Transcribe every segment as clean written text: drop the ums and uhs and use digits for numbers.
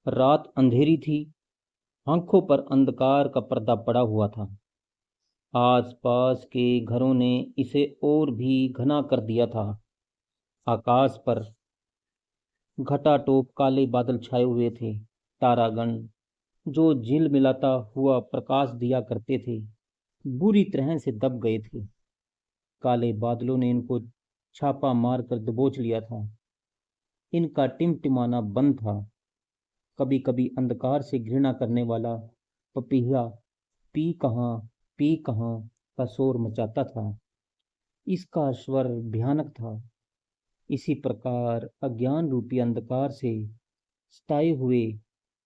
रात अंधेरी थी। आंखों पर अंधकार का पर्दा पड़ा हुआ था। आस-पास के घरों ने इसे और भी घना कर दिया था। आकाश पर घटाटोप काले बादल छाए हुए थे। तारागण जो झिलमिलाता हुआ प्रकाश दिया करते थे, बुरी तरह से दब गए थे। काले बादलों ने इनको छापा मारकर दबोच लिया था। इनका टिमटिमाना बंद था। कभी कभी अंधकार से घृणा करने वाला पपीहा पी कहाँ पी कहाँ का शोर मचाता था। इसका स्वर भयानक था। इसी प्रकार अज्ञान रूपी अंधकार से सताए हुए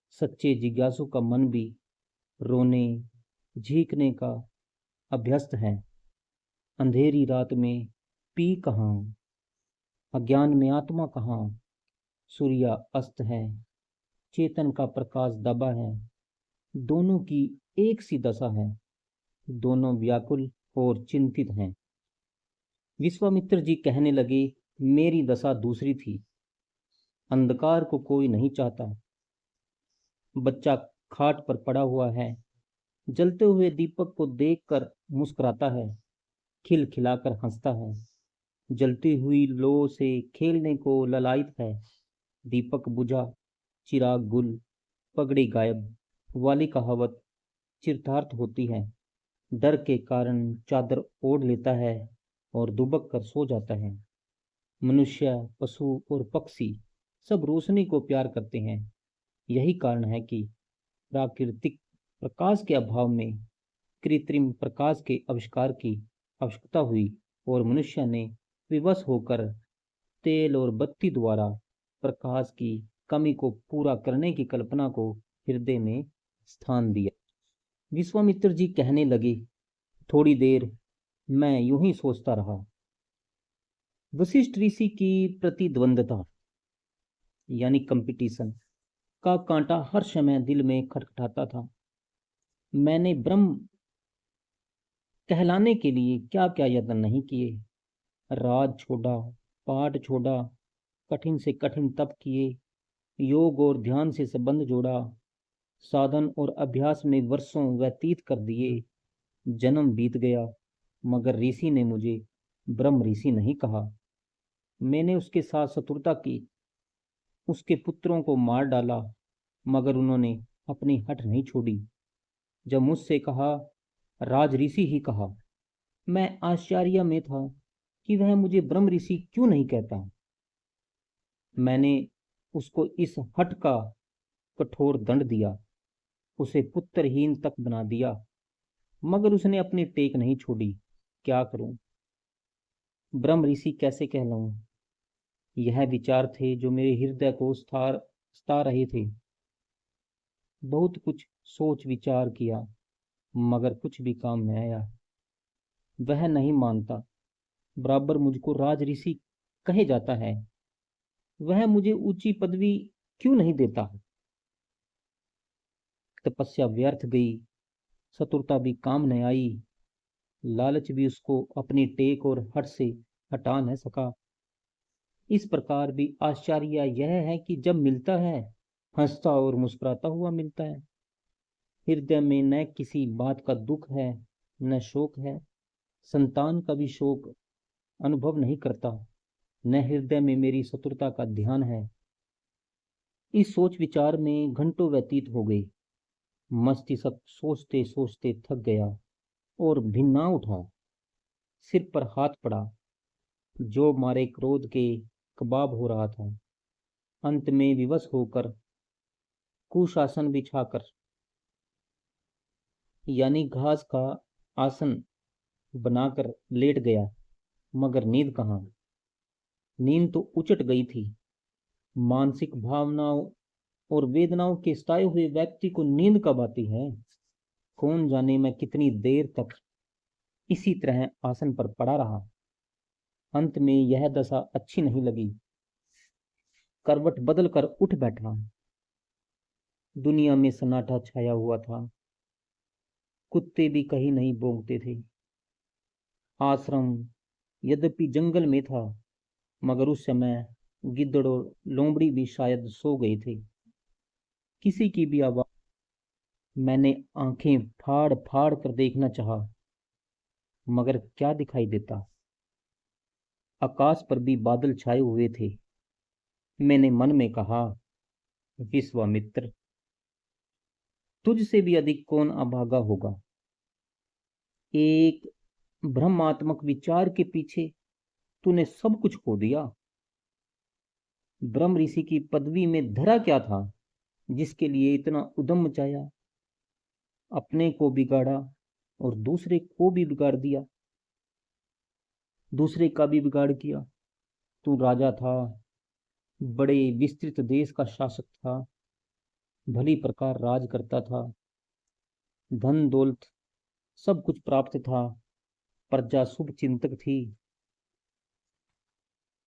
सच्चे जिज्ञासु का मन भी रोने झींकने का अभ्यस्त है। अंधेरी रात में पी कहाँ, अज्ञान में आत्मा कहाँ। सूर्य अस्त है, चेतन का प्रकाश दबा है। दोनों की एक सी दशा है। दोनों व्याकुल और चिंतित हैं। विश्वामित्र जी कहने लगे, मेरी दशा दूसरी थी। अंधकार को कोई नहीं चाहता। बच्चा खाट पर पड़ा हुआ है, जलते हुए दीपक को देखकर मुस्कुराता है, खिलखिलाकर हंसता है, जलती हुई लौ से खेलने को ललायत है। दीपक बुझा, चिराग गुल, पगड़ी गायब वाली कहावत चरितार्थ होती है। डर के कारण चादर ओढ़ लेता है और दुबक कर सो जाता है। मनुष्य, पशु और पक्षी सब रोशनी को प्यार करते हैं। यही कारण है कि प्राकृतिक प्रकाश के अभाव में कृत्रिम प्रकाश के आविष्कार की आवश्यकता हुई और मनुष्य ने विवश होकर तेल और बत्ती द्वारा प्रकाश की कमी को पूरा करने की कल्पना को हृदय में स्थान दिया। विश्वामित्र जी कहने लगे, थोड़ी देर मैं यूं ही सोचता रहा। वशिष्ठ ऋषि की प्रतिद्वंदता यानी कंपटीशन का कांटा हर समय दिल में खटखटाता था। मैंने ब्रह्म कहलाने के लिए क्या क्या यत्न नहीं किए। राज छोड़ा, पाठ छोड़ा, कठिन से कठिन तप किए, योग और ध्यान से संबंध जोड़ा, साधन और अभ्यास में वर्षों व्यतीत कर दिए। जन्म बीत गया, मगर ऋषि ने मुझे ब्रह्म ऋषि नहीं कहा। मैंने उसके साथ शत्रुता की, उसके पुत्रों को मार डाला, मगर उन्होंने अपनी हट नहीं छोड़ी। जब मुझसे कहा, राज ऋषि ही कहा, मैं आश्चर्य में था कि वह मुझे ब्रह्म ऋषि क्यों नहीं कहता। मैंने उसको इस हट का कठोर दंड दिया, उसे पुत्रहीन तक बना दिया, मगर उसने अपनी टेक नहीं छोड़ी। क्या करूं, ब्रह्म ऋषि कैसे कहलाऊं। यह विचार थे जो मेरे हृदय को सता रहे थे। बहुत कुछ सोच विचार किया, मगर कुछ भी काम में आया। वह नहीं मानता, बराबर मुझको राज ऋषि कहे जाता है। वह मुझे ऊंची पदवी क्यों नहीं देता। तपस्या व्यर्थ गई, शत्रुता भी काम न आई, लालच भी उसको अपनी टेक और हट से हटा न सका। इस प्रकार भी आश्चर्य यह है कि जब मिलता है, हंसता और मुस्कुराता हुआ मिलता है। हृदय में न किसी बात का दुख है, न शोक है। संतान का भी शोक अनुभव नहीं करता, न हृदय में मेरी शत्रुता का ध्यान है। इस सोच विचार में घंटों व्यतीत हो गए। मस्तिष्क सोचते सोचते थक गया और भिन्ना उठा। सिर पर हाथ पड़ा, जो मारे क्रोध के कबाब हो रहा था। अंत में विवश होकर कुशासन बिछाकर यानी घास का आसन बनाकर लेट गया, मगर नींद कहाँ। नींद तो उचट गई थी। मानसिक भावनाओं और वेदनाओं के सताए हुए व्यक्ति को नींद कब आती है। कौन जाने मैं कितनी देर तक इसी तरह आसन पर पड़ा रहा। अंत में यह दशा अच्छी नहीं लगी। करवट बदल कर उठ बैठा। दुनिया में सन्नाटा छाया हुआ था। कुत्ते भी कहीं नहीं भौंकते थे। आश्रम यद्यपि जंगल में था, मगर उस समय गिद्दड़ और लोमड़ी भी शायद सो गए थे। किसी की भी आवाज। मैंने आंखें फाड़ फाड़ कर देखना चाहा, मगर क्या दिखाई देता। आकाश पर भी बादल छाए हुए थे। मैंने मन में कहा, विश्वामित्र, तुझसे भी अधिक कौन अभागा होगा। एक भ्रमात्मक विचार के पीछे तूने सब कुछ खो दिया। ब्रह्म ऋषि की पदवी में धरा क्या था, जिसके लिए इतना उद्यम मचाया। अपने को बिगाड़ा और दूसरे को भी बिगाड़ दिया, दूसरे का भी बिगाड़ किया। तू राजा था, बड़े विस्तृत देश का शासक था, भली प्रकार राज करता था, धन दौलत सब कुछ प्राप्त था, प्रजा शुभ चिंतक थी।